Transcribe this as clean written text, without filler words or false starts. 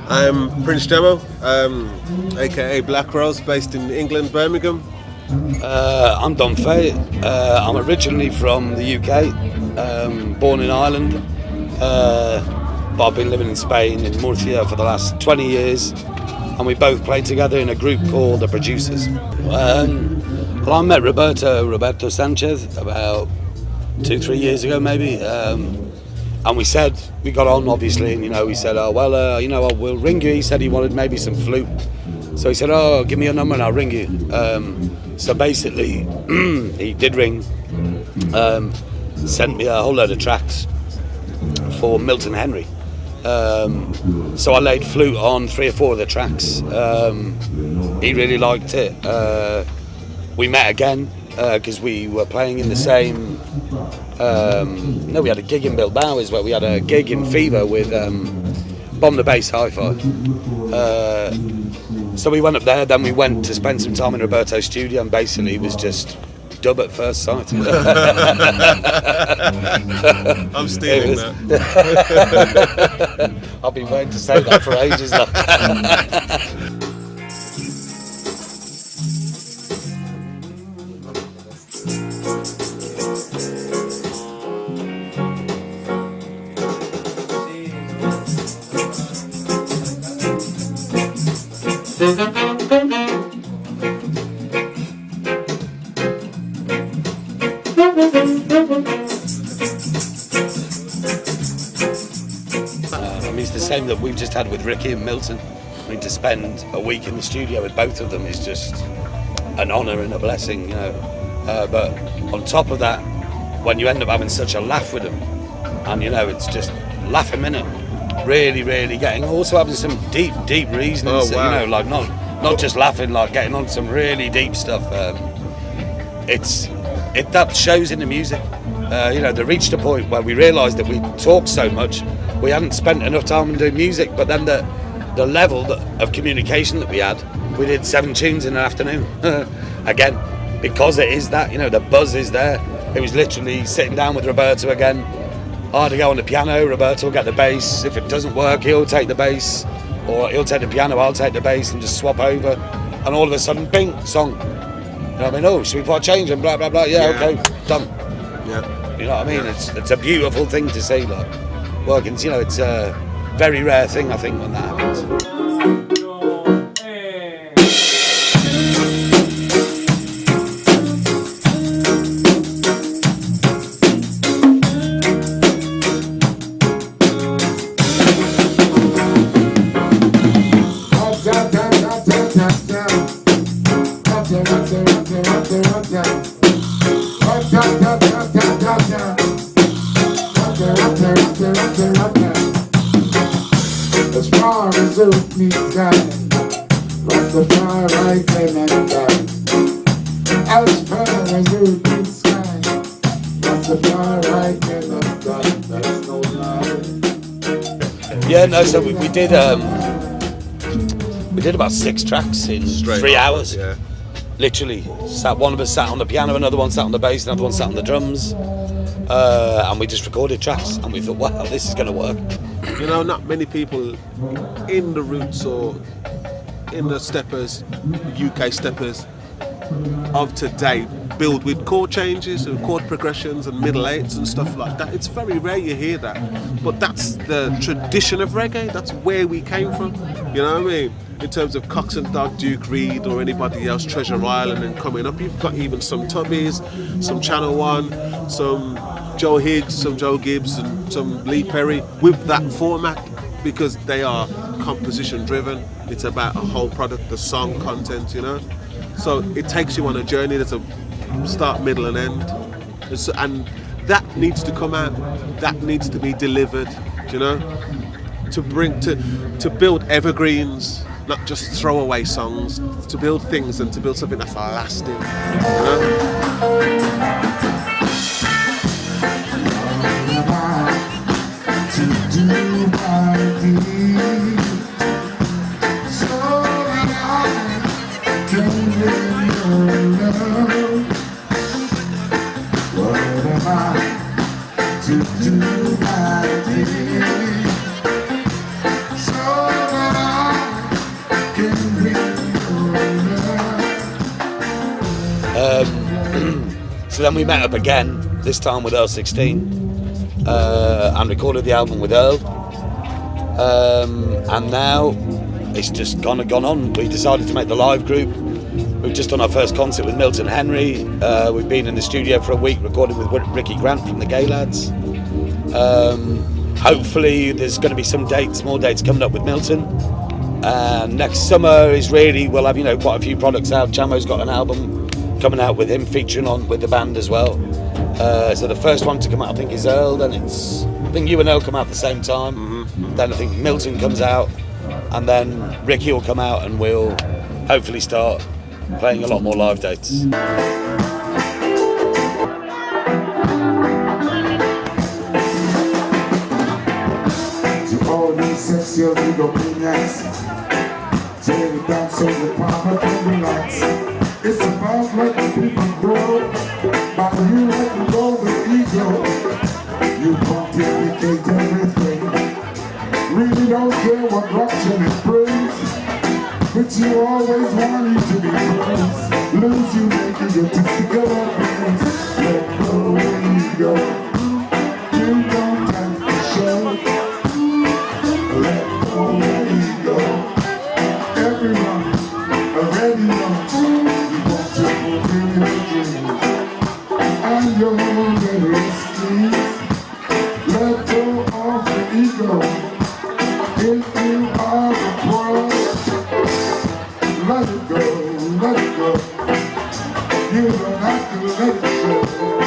I'm Prince Jamo, aka Black Rose, based in England, Birmingham. I'm Don Fay. I'm originally from the UK, born in Ireland, but I've been living in Spain, in Murcia, for the last 20 years, and we both play together in a group called The Producers. Well, I met Roberto Sanchez about 2-3 years ago, maybe, and we got on, obviously, and we said, we'll ring you. He said he wanted maybe some flute, so he said, give me your number and I'll ring you. So basically, he did ring, sent me a whole load of tracks for Milton Henry. So I laid flute on 3 or 4 of the tracks. He really liked it. We met again because we were playing in the same. We had a gig in Bilbao as well. We had a gig in Fever with Bomb the Bass Hi-Fi. So we went up there, then we went to spend some time in Roberto's studio, and basically it was just dub at first sight. I'm stealing that. I've been waiting to say that for ages now. It's the same that we've just had with Ricky and Milton. To spend a week in the studio with both of them is just an honour and a blessing, But on top of that, when you end up having such a laugh with them, and it's just laugh a minute, really, really also having some deep reasons, like not just laughing, like getting on some really deep stuff. That shows in the music. They reached a point where we realised that we talked so much, we hadn't spent enough time doing music, but then the level of communication that we had, we did 7 tunes in an afternoon. Again, because it is that, the buzz is there. It was literally sitting down with Roberto again. I had to go on the piano, Roberto will get the bass. If it doesn't work, he'll take the bass, or he'll take the piano, I'll take the bass, and just swap over. And all of a sudden, bing, song. You know what I mean? Oh, should we put a change and blah, blah, blah. Yeah, okay, done. Yeah. You know what I mean? It's a beautiful thing to see, like, working. It's a very rare thing, I think, when that happens. As far as earth meets sky, Rastafari came and died. As far as earth meets sky, Rastafari came and died. That's no lie. Yeah, no. So we did about 6 tracks in 3 hours. Yeah. Literally, one of us sat on the piano, another one sat on the bass, another one sat on the drums, and we just recorded tracks. And we thought, wow, this is going to work. Not many people in the roots or in the steppers, UK steppers of today build with chord changes and chord progressions and middle eights and stuff like that. It's very rare you hear that, but that's the tradition of reggae. That's where we came from. You know what I mean? In terms of Cox and Dog, Duke Reid, or anybody else, Treasure Island, and coming up, you've got even some Tubbies, some Channel One, some Joe Higgs, some Joe Gibbs, and some Lee Perry with that format, because they are composition driven. It's about a whole product, the song content, So it takes you on a journey. There's a start, middle, and end, and that needs to come out. That needs to be delivered. To build evergreens, not just throwaway songs. To build things and to build something that's lasting. To do my thing, so that I So then we met up again, this time with Earl 16, and recorded the album with Earl. And now it's just gone on. We decided to make the live group. We've just done our first concert with Milton Henry. We've been in the studio for a week recording with Ricky Grant from the Gay Lads. Hopefully there's going to be more dates coming up with Milton. Next summer is really, we'll have quite a few products out. Jamo's got an album coming out with him featuring on with the band as well. So the first one to come out I think is Earl, then I think you and Earl come out at the same time. Mm-hmm. Then I think Milton comes out, and then Ricky will come out, and we'll hopefully start playing a lot more live dates. To all these sexual opinions, tear it down so the power can relax. It's about letting people grow, but you let them go with ego. You pontificate everything, really don't care what direction it brings, but you always want it to be praised. Lose you making your testicular things. Let go where you go, you don't have to show. Let go where you go, everyone already knows. And your restless, let go of the ego. If you are the pro, let it go, let it go. You don't have to let it show.